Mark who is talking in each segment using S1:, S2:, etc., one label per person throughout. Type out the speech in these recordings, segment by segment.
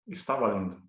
S1: Está valendo.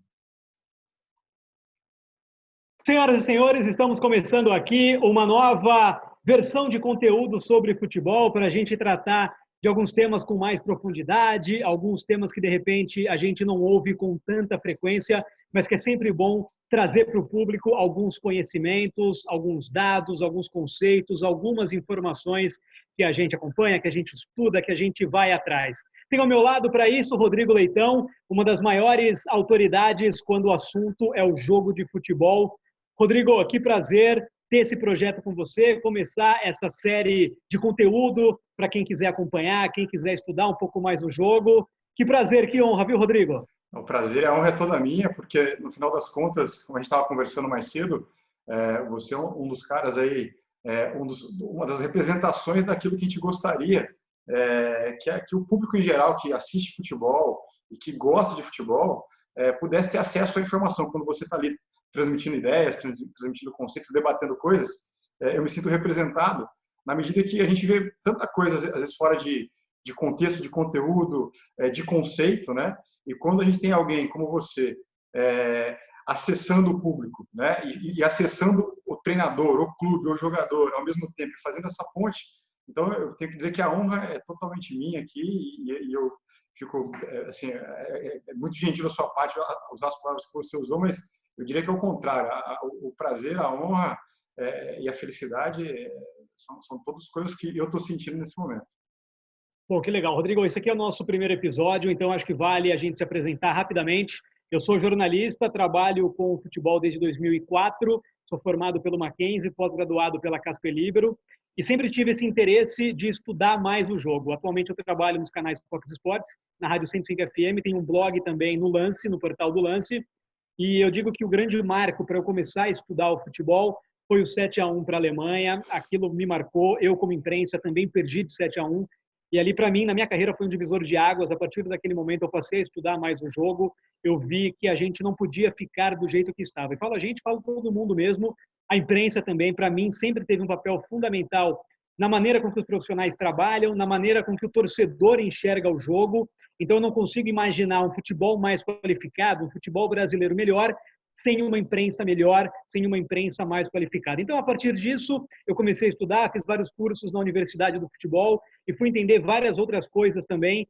S2: Senhoras e senhores, estamos começando aqui uma nova versão de conteúdo sobre futebol para a gente tratar de alguns temas com mais profundidade, alguns temas que de repente a gente não ouve com tanta frequência, mas que é sempre bom trazer para o público alguns conhecimentos, alguns dados, alguns conceitos, algumas informações que a gente acompanha, que a gente estuda, que a gente vai atrás. Tenho ao meu lado para isso Rodrigo Leitão, uma das maiores autoridades quando o assunto é o jogo de futebol. Rodrigo, que prazer ter esse projeto com você, começar essa série de conteúdo para quem quiser acompanhar, quem quiser estudar um pouco mais o jogo. Que prazer, que honra, viu, Rodrigo?
S1: O prazer e a honra é toda minha, porque no final das contas, como a gente estava conversando mais cedo, você é um dos caras aí, uma das representações daquilo que a gente gostaria, que é que o público em geral que assiste futebol e que gosta de futebol pudesse ter acesso à informação. Quando você está ali transmitindo ideias, transmitindo conceitos, debatendo coisas, eu me sinto representado na medida que a gente vê tanta coisa, às vezes, fora de contexto, de conteúdo, de conceito, né? E quando a gente tem alguém como você acessando o público, né? E acessando o treinador, o clube, o jogador, ao mesmo tempo, fazendo essa ponte, então eu tenho que dizer que a honra é totalmente minha aqui e eu fico, assim, é muito gentil da sua parte usar as palavras que você usou, mas eu diria que é o contrário. O prazer, a honra e a felicidade são todas coisas que eu estou sentindo nesse momento.
S2: Pô, que legal. Rodrigo, esse aqui é o nosso primeiro episódio, então acho que vale a gente se apresentar rapidamente. Eu sou jornalista, trabalho com futebol desde 2004, sou formado pelo Mackenzie, pós-graduado pela Casper Libero, e sempre tive esse interesse de estudar mais o jogo. Atualmente eu trabalho nos canais Fox Sports, na Rádio 105 FM, tem um blog também no Lance, no portal do Lance, e eu digo que o grande marco para eu começar a estudar o futebol foi o 7-1 para a Alemanha. Aquilo me marcou. Eu, como imprensa, também perdi de 7-1. E ali, para mim, na minha carreira, foi um divisor de águas. A partir daquele momento, eu passei a estudar mais o jogo. Eu vi que a gente não podia ficar do jeito que estava. E falo a gente, falo todo mundo mesmo. A imprensa também, para mim, sempre teve um papel fundamental na maneira com que os profissionais trabalham, na maneira com que o torcedor enxerga o jogo. Então, eu não consigo imaginar um futebol mais qualificado, um futebol brasileiro melhor, sem uma imprensa melhor, sem uma imprensa mais qualificada. Então, a partir disso, eu comecei a estudar, fiz vários cursos na Universidade do Futebol e fui entender várias outras coisas também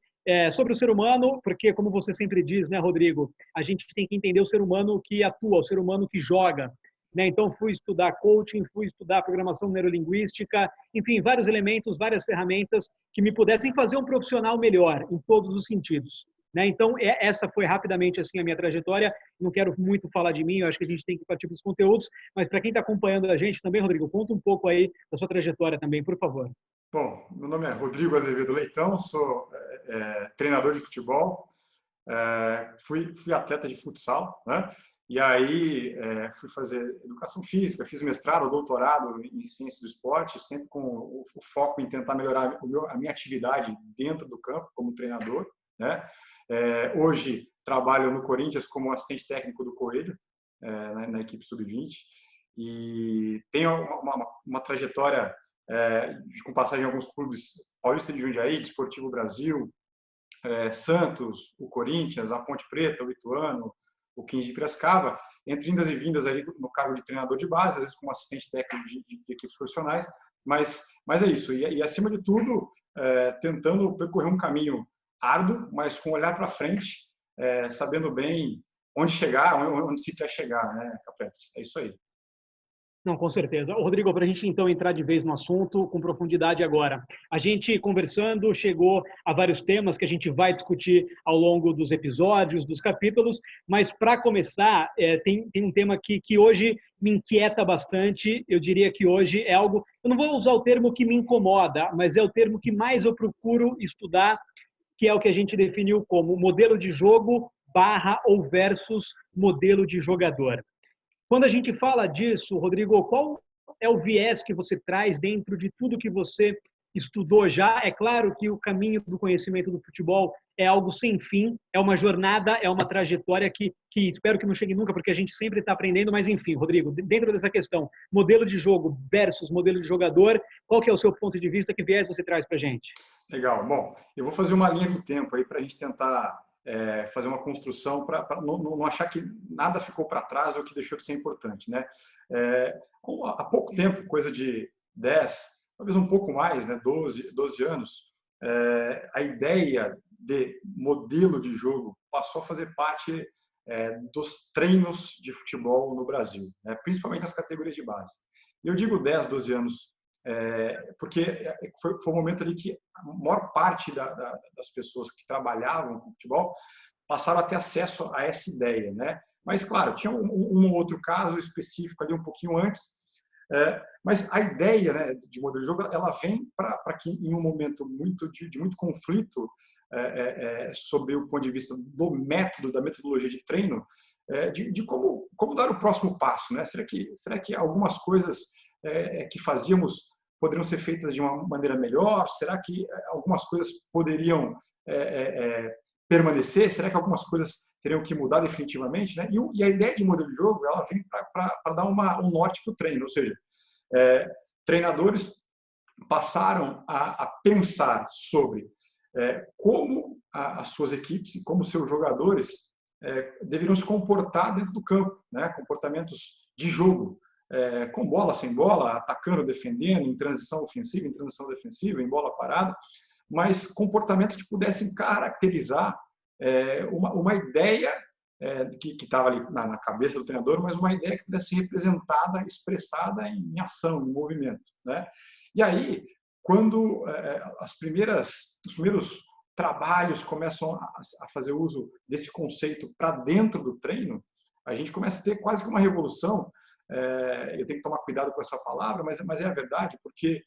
S2: sobre o ser humano, porque, como você sempre diz, né, Rodrigo, a gente tem que entender o ser humano que atua, o ser humano que joga. Né? Então, fui estudar coaching, fui estudar programação neurolinguística, enfim, vários elementos, várias ferramentas que me pudessem fazer um profissional melhor, em todos os sentidos. Né? Então, essa foi rapidamente assim a minha trajetória. Não quero muito falar de mim, eu acho que a gente tem que partir para os conteúdos, mas para quem está acompanhando a gente também, Rodrigo, conta um pouco aí da sua trajetória também, por favor.
S1: Bom, meu nome é Rodrigo Azevedo Leitão, sou treinador de futebol, fui atleta de futsal, né? E aí fui fazer educação física, fiz mestrado, doutorado em ciências do esporte, sempre com o foco em tentar melhorar a minha atividade dentro do campo como treinador, né? Hoje trabalho no Corinthians como assistente técnico do Coelho, na equipe sub-20, e tenho uma trajetória com passagem em alguns clubes: Paulista de Jundiaí, Desportivo Brasil, Santos, o Corinthians, a Ponte Preta, o Ituano, o 15 de Piracicaba, entre indas e vindas ali no cargo de treinador de base, às vezes como assistente técnico de equipes profissionais, mas é isso. E acima de tudo, tentando percorrer um caminho árduo, mas com olhar para frente, sabendo bem onde chegar, onde se quer chegar, né, Capete? É isso aí.
S2: Não, com certeza. Rodrigo, para a gente então entrar de vez no assunto com profundidade agora. A gente conversando chegou a vários temas que a gente vai discutir ao longo dos episódios, dos capítulos, mas para começar, tem um tema que hoje me inquieta bastante. Eu diria que hoje é algo, eu não vou usar o termo que me incomoda, mas é o termo que mais eu procuro estudar, que é o que a gente definiu como modelo de jogo barra ou versus modelo de jogador. Quando a gente fala disso, Rodrigo, qual é o viés que você traz dentro de tudo que você estudou já? É claro que o caminho do conhecimento do futebol é algo sem fim, é uma jornada, é uma trajetória que espero que não chegue nunca, porque a gente sempre está aprendendo, mas enfim, Rodrigo, dentro dessa questão, modelo de jogo versus modelo de jogador, qual que é o seu ponto de vista, que viés você traz para a gente?
S1: Legal. Bom, eu vou fazer uma linha do tempo aí para a gente tentar fazer uma construção para não achar que nada ficou para trás ou que deixou de ser importante, né? Há pouco tempo, coisa de 10, talvez um pouco mais, né, 12 anos, a ideia de modelo de jogo passou a fazer parte dos treinos de futebol no Brasil, né, principalmente nas categorias de base. E eu digo 10, 12 anos, porque foi o momento ali que a maior parte das pessoas que trabalhavam com futebol passaram a ter acesso a essa ideia, né? Mas, claro, tinha um ou outro caso específico ali um pouquinho antes, mas a ideia, né, de modelo de jogo, ela vem para que, em um momento de muito conflito sobre o ponto de vista do método, da metodologia de treino, de como dar o próximo passo, né? Será que algumas coisas que fazíamos poderiam ser feitas de uma maneira melhor? Será que algumas coisas poderiam permanecer? Será que algumas coisas teriam que mudar definitivamente, né? E a ideia de modelo de jogo, ela vem para dar um norte para o treino, ou seja, treinadores passaram a pensar sobre como as suas equipes e como seus jogadores deveriam se comportar dentro do campo, né? Comportamentos de jogo, com bola, sem bola, atacando, defendendo, em transição ofensiva, em transição defensiva, em bola parada, mas comportamentos que pudessem caracterizar uma ideia que estava ali na cabeça do treinador, mas uma ideia que pudesse ser representada, expressada em ação, em movimento, né? E aí, quando os primeiros trabalhos começam a fazer uso desse conceito para dentro do treino, a gente começa a ter quase que uma revolução. Eu tenho que tomar cuidado com essa palavra, mas é a verdade, porque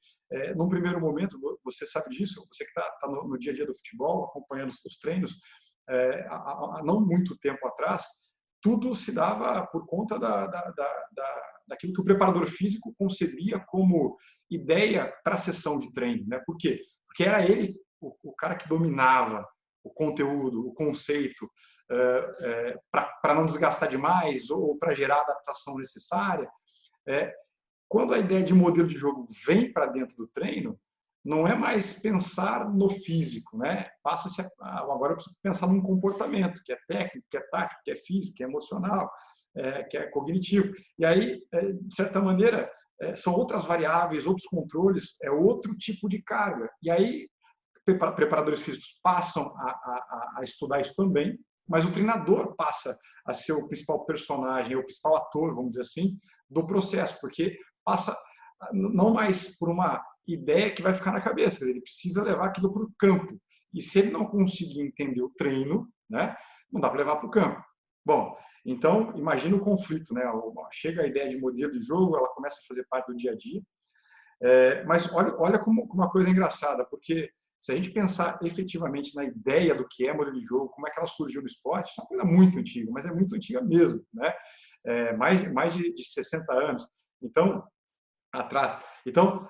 S1: num primeiro momento, você sabe disso, você que está no dia a dia do futebol, acompanhando os treinos, há não muito tempo atrás, tudo se dava por conta daquilo que o preparador físico concebia como ideia para a sessão de treino, né? Por quê? Porque era ele o cara que dominava o conteúdo, o conceito, para não desgastar demais ou para gerar a adaptação necessária. Quando a ideia de modelo de jogo vem para dentro do treino, não é mais pensar no físico, né? Passa-se agora eu preciso pensar num comportamento que é técnico, que é tático, que é físico, que é emocional, que é cognitivo. E aí, de certa maneira, são outras variáveis, outros controles, é outro tipo de carga. E aí, preparadores físicos passam a estudar isso também, mas o treinador passa a ser o principal personagem, o principal ator, vamos dizer assim, do processo, porque passa não mais por uma ideia que vai ficar na cabeça, ele precisa levar aquilo para o campo. E se ele não conseguir entender o treino, né, não dá para levar para o campo. Bom, então imagina o conflito, né? Chega a ideia de modelo de jogo, ela começa a fazer parte do dia a dia. Mas olha como uma coisa engraçada, porque se a gente pensar efetivamente na ideia do que é modelo de jogo, como é que ela surgiu no esporte, isso é uma coisa muito antiga, mas é muito antiga mesmo, né? Mais de 60 anos. Então, atrás. Então,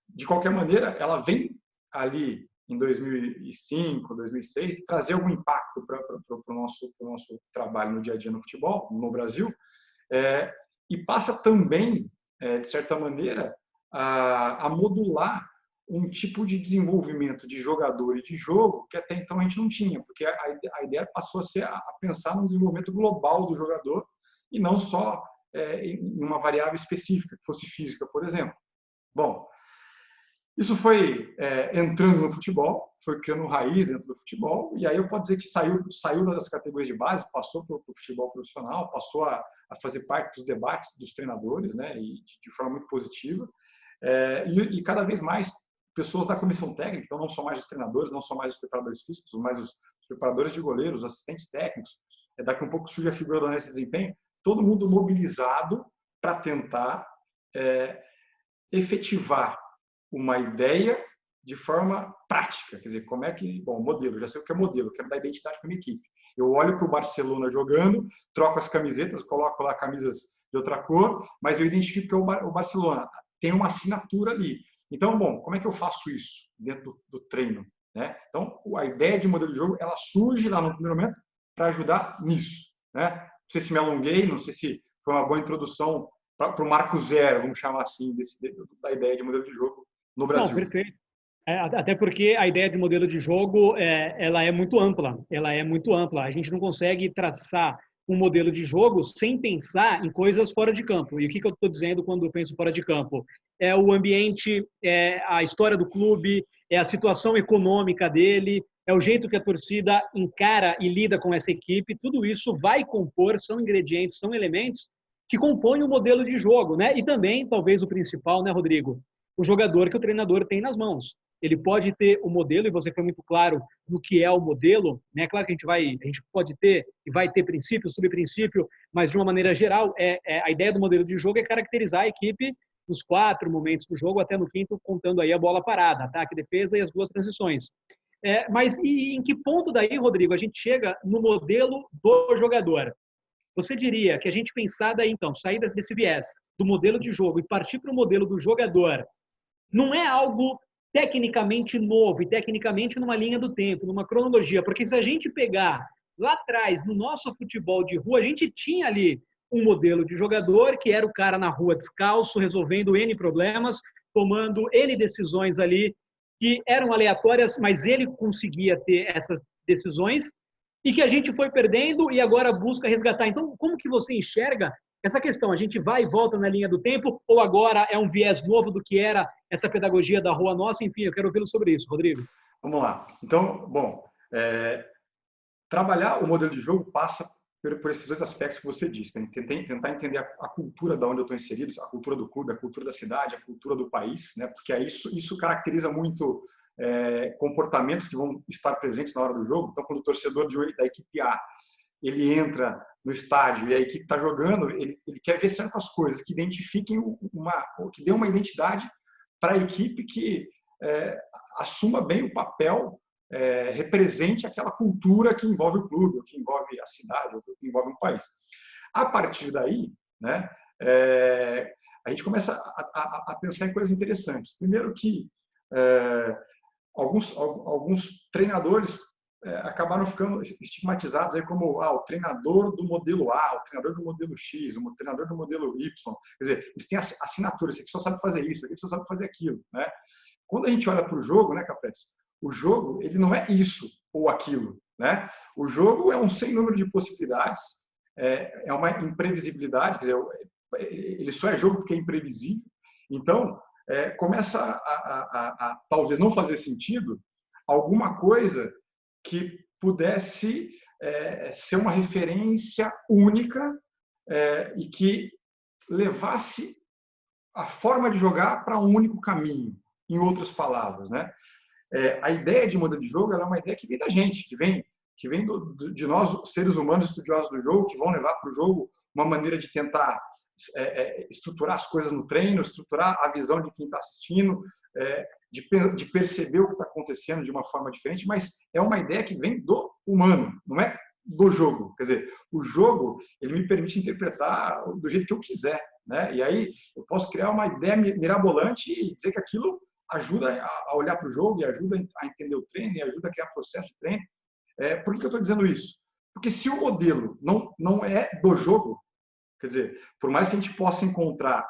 S1: de qualquer maneira, ela vem ali em 2005, 2006, trazer algum impacto para o nosso trabalho no dia a dia no futebol, no Brasil, e passa também, de certa maneira, a modular um tipo de desenvolvimento de jogador e de jogo que até então a gente não tinha, porque a ideia passou a ser a pensar no desenvolvimento global do jogador e não só em uma variável específica, que fosse física, por exemplo. Bom, isso foi entrando no futebol, foi criando raiz dentro do futebol, e aí eu posso dizer que saiu das categorias de base, passou para o futebol profissional, passou a fazer parte dos debates dos treinadores, né, e de forma muito positiva, e cada vez mais pessoas da comissão técnica, então não só mais os treinadores, não só mais os preparadores físicos, mas os preparadores de goleiros, os assistentes técnicos, daqui a um pouco surge a figura do analista de desempenho, todo mundo mobilizado para tentar efetivar uma ideia de forma prática. Quer dizer, como é que... Bom, modelo, já sei o que é modelo, quero dar identidade para a minha equipe. Eu olho para o Barcelona jogando, troco as camisetas, coloco lá camisas de outra cor, mas eu identifico que é o Barcelona. Tem uma assinatura ali. Então, bom, como é que eu faço isso dentro do treino, né? Então, a ideia de modelo de jogo, ela surge lá no primeiro momento para ajudar nisso, né? Não sei se me alonguei, não sei se foi uma boa introdução para o marco zero, vamos chamar assim, da ideia de modelo de jogo no Brasil.
S2: Não, perfeito. Até porque a ideia de modelo de jogo ela é muito ampla. Ela é muito ampla. A gente não consegue traçar um modelo de jogo sem pensar em coisas fora de campo. E o que eu estou dizendo quando eu penso fora de campo? É o ambiente, é a história do clube, é a situação econômica dele, é o jeito que a torcida encara e lida com essa equipe. Tudo isso vai compor, são ingredientes, são elementos que compõem o modelo de jogo, né? E também, talvez o principal, né, Rodrigo? O jogador que o treinador tem nas mãos. Ele pode ter o modelo, e você foi muito claro no que é o modelo, né? Claro que a gente pode ter e vai ter princípio, subprincípio, mas de uma maneira geral, a ideia do modelo de jogo é caracterizar a equipe nos 4 momentos do jogo, até no quinto, contando aí a bola parada, ataque, defesa e as 2 transições. Mas e em que ponto daí, Rodrigo, a gente chega no modelo do jogador? Você diria que a gente pensar daí, então, sair desse viés do modelo de jogo e partir para o modelo do jogador, não é algo tecnicamente novo e tecnicamente numa linha do tempo, numa cronologia, porque se a gente pegar lá atrás, no nosso futebol de rua, a gente tinha ali um modelo de jogador que era o cara na rua descalço, resolvendo N problemas, tomando N decisões ali que eram aleatórias, mas ele conseguia ter essas decisões e que a gente foi perdendo e agora busca resgatar. Então, como que você enxerga essa questão? A gente vai e volta na linha do tempo ou agora é um viés novo do que era essa pedagogia da Rua Nossa? Enfim, eu quero ouvi-lo sobre isso, Rodrigo.
S1: Vamos lá. Então, bom, trabalhar o modelo de jogo passa por esses 2 aspectos que você disse, né? Tentar entender a cultura da onde eu estou inserido, a cultura do clube, a cultura da cidade, a cultura do país, né? Porque isso caracteriza muito comportamentos que vão estar presentes na hora do jogo. Então, quando o torcedor da equipe A ele entra no estádio e a equipe está jogando, ele quer ver certas coisas que identifiquem que dê uma identidade para a equipe que assuma bem o papel, represente aquela cultura que envolve o clube, ou que envolve a cidade, ou que envolve um país. A partir daí, né, a gente começa a pensar em coisas interessantes. Primeiro que alguns treinadores acabaram ficando estigmatizados aí como o treinador do modelo A, o treinador do modelo X, o treinador do modelo Y. Quer dizer, eles têm assinatura, esse aqui só sabe fazer isso, esse aqui só sabe fazer aquilo, né? Quando a gente olha para o jogo, né, Capes? O jogo, ele não é isso ou aquilo, né? O jogo é um sem número de possibilidades, é uma imprevisibilidade, quer dizer, ele só é jogo porque é imprevisível. Então, começa a talvez não fazer sentido alguma coisa que pudesse ser uma referência única e que levasse a forma de jogar para um único caminho, em outras palavras, né? A ideia de modelo de jogo ela é uma ideia que vem da gente, que vem de nós, seres humanos estudiosos do jogo, que vão levar para o jogo uma maneira de tentar estruturar as coisas no treino, estruturar a visão de quem está assistindo, de perceber o que está acontecendo de uma forma diferente, mas é uma ideia que vem do humano, não é do jogo. Quer dizer, o jogo ele me permite interpretar do jeito que eu quiser, né? E aí eu posso criar uma ideia mirabolante e dizer que aquilo ajuda a olhar para o jogo e ajuda a entender o treino e ajuda a criar processo de treino. Por que eu estou dizendo isso? Porque se o modelo não é do jogo, quer dizer, por mais que a gente possa encontrar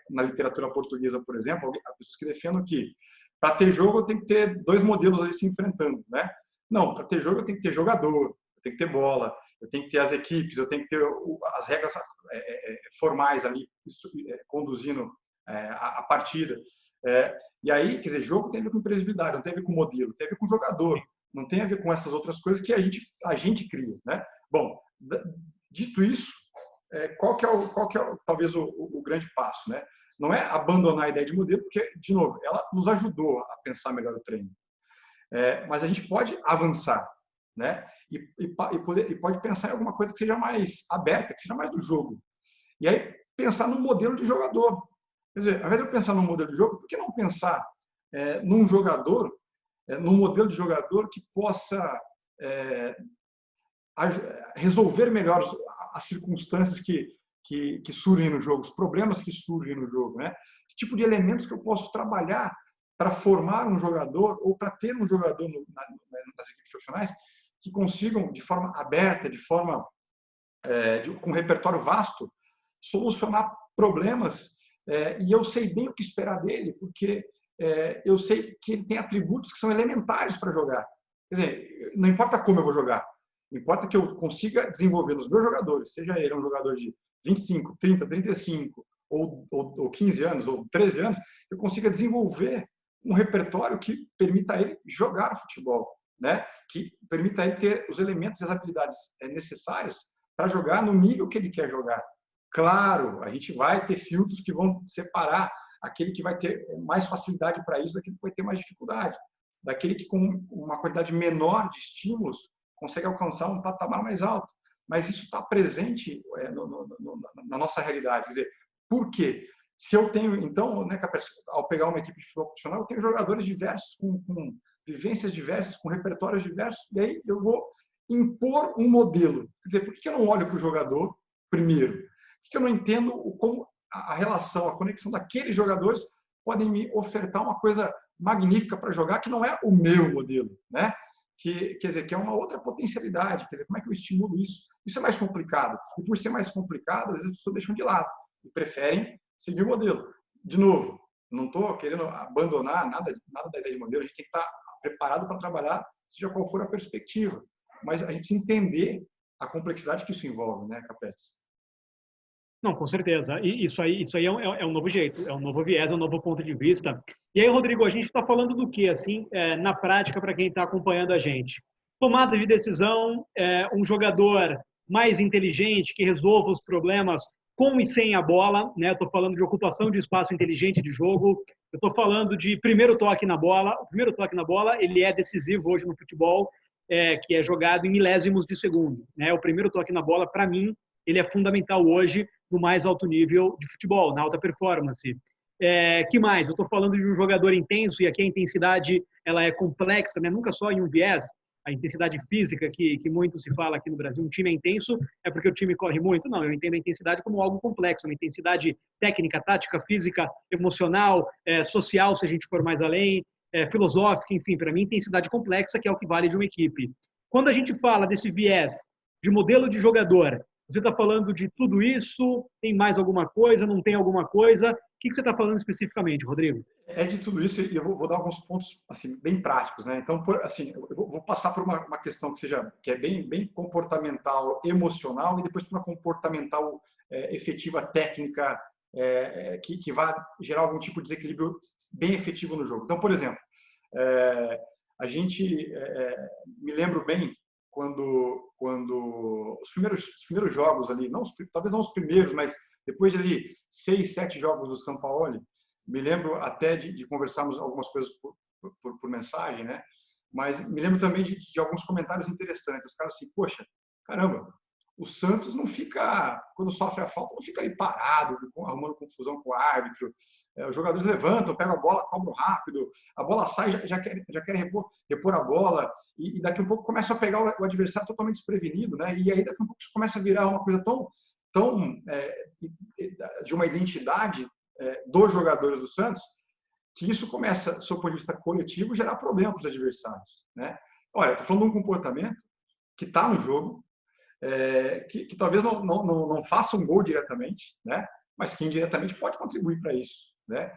S1: na literatura portuguesa, por exemplo, pessoas que defendam que para ter jogo eu tenho que ter 2 modelos ali se enfrentando, né? Não, para ter jogo eu tenho que ter jogador, eu tenho que ter bola, eu tenho que ter as equipes, eu tenho que ter as regras formais ali conduzindo a partida. E aí, quer dizer, jogo tem a ver com imprevisibilidade, não tem a ver com modelo, tem a ver com jogador, não tem a ver com essas outras coisas que a gente cria, né? Bom, dito isso, qual que é talvez o grande passo, né? Não é abandonar a ideia de modelo, porque, de novo, ela nos ajudou a pensar melhor o treino. Mas a gente pode avançar, né? E pode pensar em alguma coisa que seja mais aberta, que seja mais do jogo. E aí, pensar no modelo de jogador. Quer dizer, ao invés de eu pensar num modelo de jogo, por que não pensar num jogador, num modelo de jogador que possa resolver melhor as circunstâncias que surgem no jogo, os problemas que surgem no jogo, né? Que tipo de elementos que eu posso trabalhar para formar um jogador ou para ter um jogador nas equipes profissionais que consigam, de forma aberta, de forma com um repertório vasto, solucionar problemas e eu sei bem o que esperar dele, porque eu sei que ele tem atributos que são elementares para jogar. Quer dizer, não importa como eu vou jogar, importa que eu consiga desenvolver nos meus jogadores, seja ele um jogador de 25, 30, 35 ou 15 anos ou 13 anos, eu consiga desenvolver um repertório que permita ele jogar futebol, né? Que permita ele ter os elementos e as habilidades necessárias para jogar no nível que ele quer jogar. Claro, a gente vai ter filtros que vão separar aquele que vai ter mais facilidade para isso daquele que vai ter mais dificuldade, daquele que com uma quantidade menor de estímulos consegue alcançar um patamar mais alto. Mas isso está presente na nossa realidade. Quer dizer, por quê? Se eu tenho, então, né, ao pegar uma equipe de futebol profissional, eu tenho jogadores diversos, com vivências diversas, com repertórios diversos, e aí eu vou impor um modelo. Quer dizer, por que eu não olho para o jogador primeiro? Por que eu não entendo como a relação, a conexão daqueles jogadores podem me ofertar uma coisa magnífica para jogar, que não é o meu modelo, né? Quer dizer, que é uma outra potencialidade. Quer dizer, como é que eu estimulo isso? Isso é mais complicado. E por ser mais complicado, às vezes as pessoas deixam de lado e preferem seguir o modelo. De novo, não estou querendo abandonar nada da ideia de modelo. A gente tem que estar preparado para trabalhar, seja qual for a perspectiva. Mas a gente precisa entender a complexidade que isso envolve, né, Capetes?
S2: Não, com certeza. E isso aí é um novo jeito, é um novo viés, é um novo ponto de vista. E aí, Rodrigo, a gente está falando do que, assim, na prática, para quem está acompanhando a gente? Tomada de decisão, um jogador mais inteligente, que resolva os problemas com e sem a bola, né? Estou falando de ocupação de espaço inteligente de jogo, eu estou falando de primeiro toque na bola. O primeiro toque na bola, ele é decisivo hoje no futebol, que é jogado em milésimos de segundo, né? O primeiro toque na bola, para mim, ele é fundamental hoje no mais alto nível de futebol, na alta performance. Que mais? Eu estou falando de um jogador intenso, e aqui a intensidade ela é complexa, né? Nunca só em um viés. A intensidade física que muito se fala aqui no Brasil, um time é intenso é porque o time corre muito. Não, eu entendo a intensidade como algo complexo, uma intensidade técnica, tática, física, emocional, social, se a gente for mais além, filosófica, enfim, para mim, intensidade complexa, que é o que vale de uma equipe. Quando a gente fala desse viés de modelo de jogador, você está falando de tudo isso? Tem mais alguma coisa? Não tem alguma coisa? O que você está falando especificamente, Rodrigo?
S1: É de tudo isso, e eu vou dar alguns pontos assim, bem práticos, né? Então, assim, eu vou passar por uma questão que é bem comportamental, emocional, e depois por uma comportamental efetiva, técnica, que vai gerar algum tipo de desequilíbrio bem efetivo no jogo. Então, por exemplo, a gente me lembro bem quando os primeiros jogos ali, talvez não os primeiros, mas depois de ali 6, 7 jogos do São Paulo, me lembro até de conversarmos algumas coisas por mensagem, né? Mas me lembro também de alguns comentários interessantes. Os caras assim, poxa, caramba, o Santos não fica, quando sofre a falta, não fica ali parado, arrumando confusão com o árbitro. Os jogadores levantam, pegam a bola, cobram rápido, a bola sai, já quer repor a bola, e daqui a pouco começa a pegar o adversário totalmente desprevenido, né? E aí daqui a pouco isso começa a virar uma coisa tão de uma identidade dos jogadores do Santos, que isso começa, sob o ponto de vista coletivo, a gerar problema para os adversários, né? Olha, estou falando de um comportamento que está no jogo, que talvez não faça um gol diretamente, né? Mas que indiretamente pode contribuir para isso, né?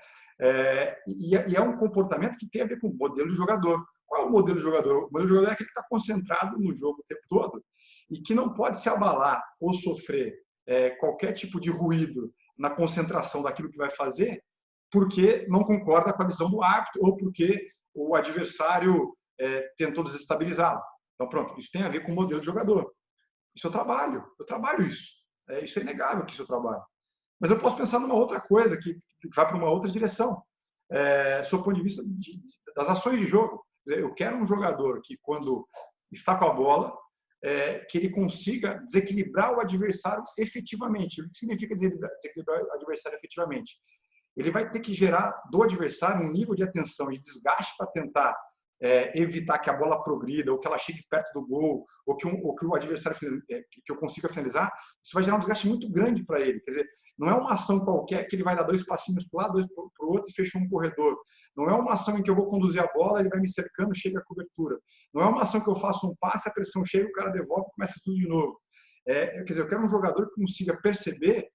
S1: E é um comportamento que tem a ver com o modelo de jogador. Qual é o modelo de jogador? O modelo de jogador é aquele que está concentrado no jogo o tempo todo e que não pode se abalar ou sofrer qualquer tipo de ruído na concentração daquilo que vai fazer, porque não concorda com a visão do árbitro ou porque o adversário tentou desestabilizá-lo. Então, pronto, isso tem a ver com o modelo de jogador. Isso eu trabalho isso. Isso é inegável que isso eu trabalho. Mas eu posso pensar numa outra coisa que vai para uma outra direção, sob o ponto de vista das ações de jogo. Quer dizer, eu quero um jogador que, quando está com a bola, que ele consiga desequilibrar o adversário efetivamente. O que significa desequilibrar o adversário efetivamente? Ele vai ter que gerar do adversário um nível de atenção e desgaste para tentar evitar que a bola progrida, ou que ela chegue perto do gol, ou que o adversário que eu consiga finalizar. Isso vai gerar um desgaste muito grande para ele. Quer dizer, não é uma ação qualquer que ele vai dar 2 passinhos para um lado, 2 para o outro e fechou um corredor. Não é uma ação em que eu vou conduzir a bola, ele vai me cercando, chega a cobertura. Não é uma ação que eu faço um passe, a pressão chega, o cara devolve e começa tudo de novo. Quer dizer, eu quero um jogador que consiga perceber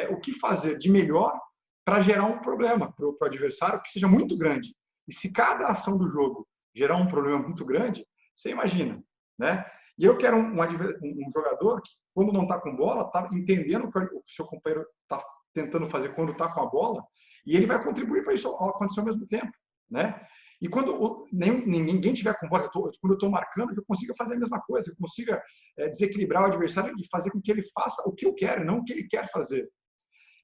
S1: o que fazer de melhor para gerar um problema para o adversário que seja muito grande. E se cada ação do jogo gerar um problema muito grande, você imagina, né? E eu quero um jogador que, quando não está com bola, está entendendo o que o seu companheiro está tentando fazer quando está com a bola, e ele vai contribuir para isso acontecer ao mesmo tempo, né? E quando ninguém tiver com bola, quando eu estou marcando, que eu consiga fazer a mesma coisa, eu consiga desequilibrar o adversário e fazer com que ele faça o que eu quero, não o que ele quer fazer.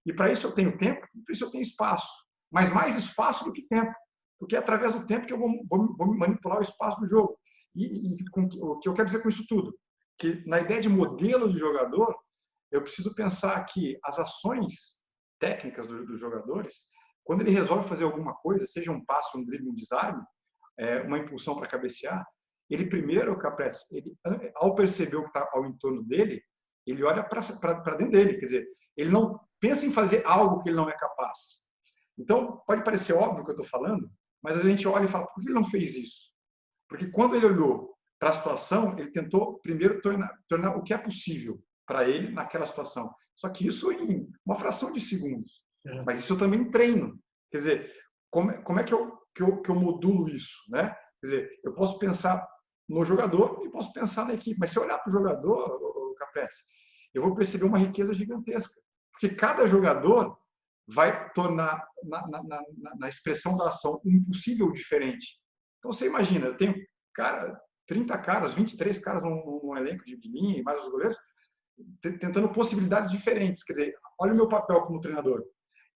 S1: E para isso eu tenho tempo, para isso eu tenho espaço. Mas mais espaço do que tempo. Porque é através do tempo que eu vou manipular o espaço do jogo. E o que eu quero dizer com isso tudo? Que na ideia de modelo de jogador, eu preciso pensar que as ações técnicas dos jogadores, quando ele resolve fazer alguma coisa, seja um passo, um drible, um desarme, uma impulsão para cabecear, ele primeiro, Capretes, ao perceber o que está ao entorno dele, ele olha para dentro dele. Quer dizer, ele não pensa em fazer algo que ele não é capaz. Então, pode parecer óbvio o que eu estou falando, mas a gente olha e fala, por que ele não fez isso? Porque quando ele olhou para a situação, ele tentou primeiro tornar o que é possível para ele naquela situação. Só que isso em uma fração de segundos. Mas isso eu também treino. Quer dizer, como é que eu modulo isso, né? Quer dizer, eu posso pensar no jogador e posso pensar na equipe. Mas se eu olhar para o jogador, Caprese, eu vou perceber uma riqueza gigantesca. Porque cada jogador vai tornar na expressão da ação um possível diferente. Então, você imagina, eu tenho 30 caras, 23 caras num elenco de linha e mais os goleiros, tentando possibilidades diferentes. Quer dizer, olha o meu papel como treinador.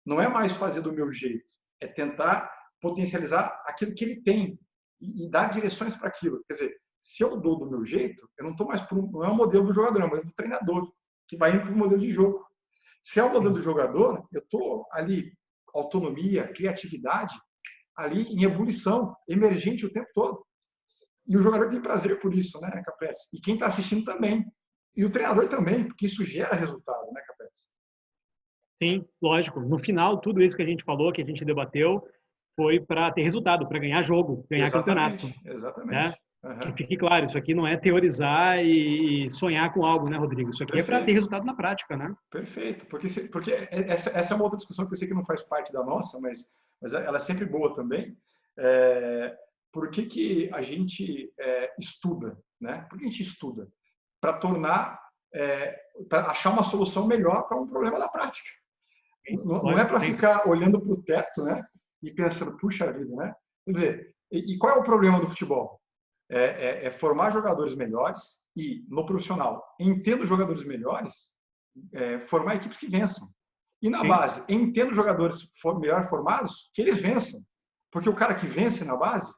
S1: Não é mais fazer do meu jeito, é tentar potencializar aquilo que ele tem e dar direções para aquilo. Quer dizer, se eu dou do meu jeito, eu não estou mais não é o modelo do jogador, é o modelo do treinador, que vai indo para o modelo de jogo. Se é o modelo do jogador, eu estou ali, autonomia, criatividade, ali em ebulição, emergente o tempo todo. E o jogador tem prazer por isso, né, Capete? E quem está assistindo também. E o treinador também, porque isso gera resultado, né, Capete?
S2: Sim, lógico. No final, tudo isso que a gente falou, que a gente debateu, foi para ter resultado, para ganhar jogo, ganhar campeonato.
S1: Exatamente.
S2: Né? Uhum. Que fique claro, isso aqui não é teorizar e sonhar com algo, né, Rodrigo? Isso aqui Perfeito. É para ter resultado na prática, né?
S1: Perfeito. Porque essa é uma outra discussão que eu sei que não faz parte da nossa, mas ela é sempre boa também. Por que a gente estuda, né? Por que a gente estuda? Para para achar uma solução melhor para um problema da prática. Não é para ficar olhando para o teto, né? E pensando, puxa vida, né? Quer dizer, e qual é o problema do futebol? É formar jogadores melhores e, no profissional, entendo jogadores melhores, formar equipes que vençam. E na base, entendo jogadores melhor formados, que eles vençam. Porque o cara que vence na base,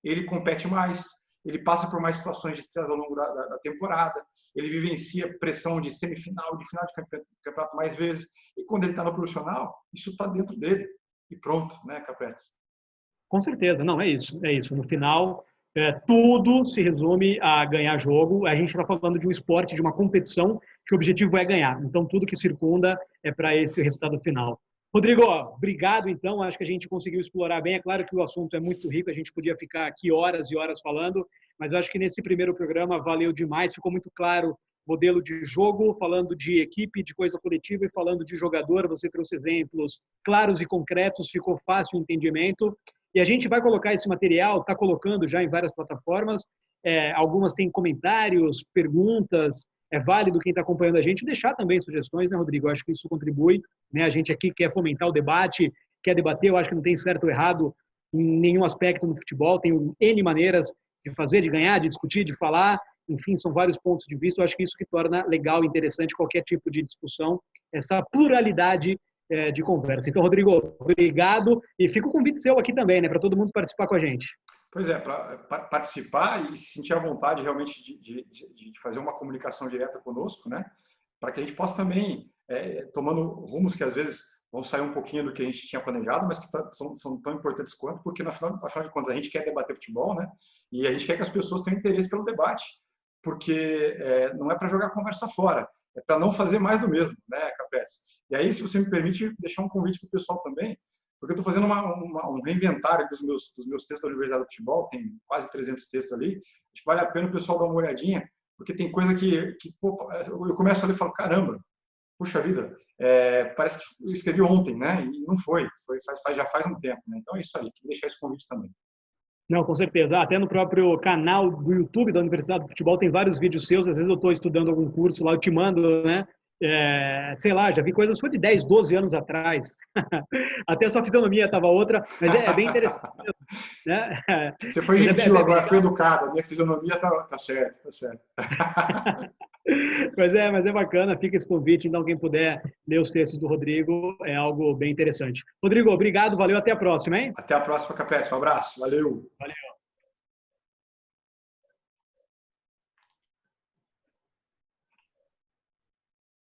S1: ele compete mais, ele passa por mais situações de estresse ao longo da temporada, ele vivencia pressão de semifinal, de final de campeonato mais vezes, e quando ele está no profissional, isso está dentro dele. E pronto, né, Capretes?
S2: Com certeza, não, é isso. No final, tudo se resume a ganhar jogo. A gente está falando de um esporte, de uma competição, que o objetivo é ganhar. Então, tudo que circunda é para esse resultado final. Rodrigo, obrigado, então. Acho que a gente conseguiu explorar bem. É claro que o assunto é muito rico, a gente podia ficar aqui horas e horas falando, mas eu acho que nesse primeiro programa valeu demais. Ficou muito claro o modelo de jogo, falando de equipe, de coisa coletiva e falando de jogador. Você trouxe exemplos claros e concretos, ficou fácil o entendimento. E a gente vai colocar esse material, está colocando já em várias plataformas. Algumas têm comentários, perguntas. É válido quem está acompanhando a gente deixar também sugestões, né, Rodrigo? Eu acho que isso contribui. Né? A gente aqui quer fomentar o debate, quer debater. Eu acho que não tem certo ou errado em nenhum aspecto no futebol. Tem N maneiras de fazer, de ganhar, de discutir, de falar. Enfim, são vários pontos de vista. Eu acho que isso que torna legal e interessante qualquer tipo de discussão, essa pluralidade de conversa. Então, Rodrigo, obrigado. E fica o convite seu aqui também, né, para todo mundo participar com a gente.
S1: Pois é, para participar e se sentir à vontade realmente de fazer uma comunicação direta conosco, né, para que a gente possa também, tomando rumos que às vezes vão sair um pouquinho do que a gente tinha planejado, mas que são tão importantes quanto, porque, afinal de contas, a gente quer debater futebol, né, e a gente quer que as pessoas tenham interesse pelo debate, porque não é para jogar a conversa fora, é para não fazer mais do mesmo, né, Capes? E aí, se você me permite, deixar um convite para o pessoal também, porque eu estou fazendo um reinventário dos meus textos da Universidade do Futebol, tem quase 300 textos ali, acho que vale a pena o pessoal dar uma olhadinha, porque tem coisa que pô, eu começo ali e falo, caramba, puxa vida, parece que eu escrevi ontem, né? E não foi, já faz um tempo, né? Então é isso aí, queria deixar esse convite também.
S2: Não, com certeza. Até no próprio canal do YouTube da Universidade do Futebol tem vários vídeos seus. Às vezes eu estou estudando algum curso lá, eu te mando, né? Sei lá, já vi coisas só de 10, 12 anos atrás. Até a sua fisionomia estava outra, mas é bem interessante. Né?
S1: Você foi gentil agora, foi educado. A minha fisionomia tá certo, tá certo.
S2: Mas é bacana, fica esse convite. Então, quem puder ler os textos do Rodrigo é algo bem interessante. Rodrigo, obrigado, valeu, até a próxima, hein?
S1: Até a próxima, Capete. Um abraço, valeu.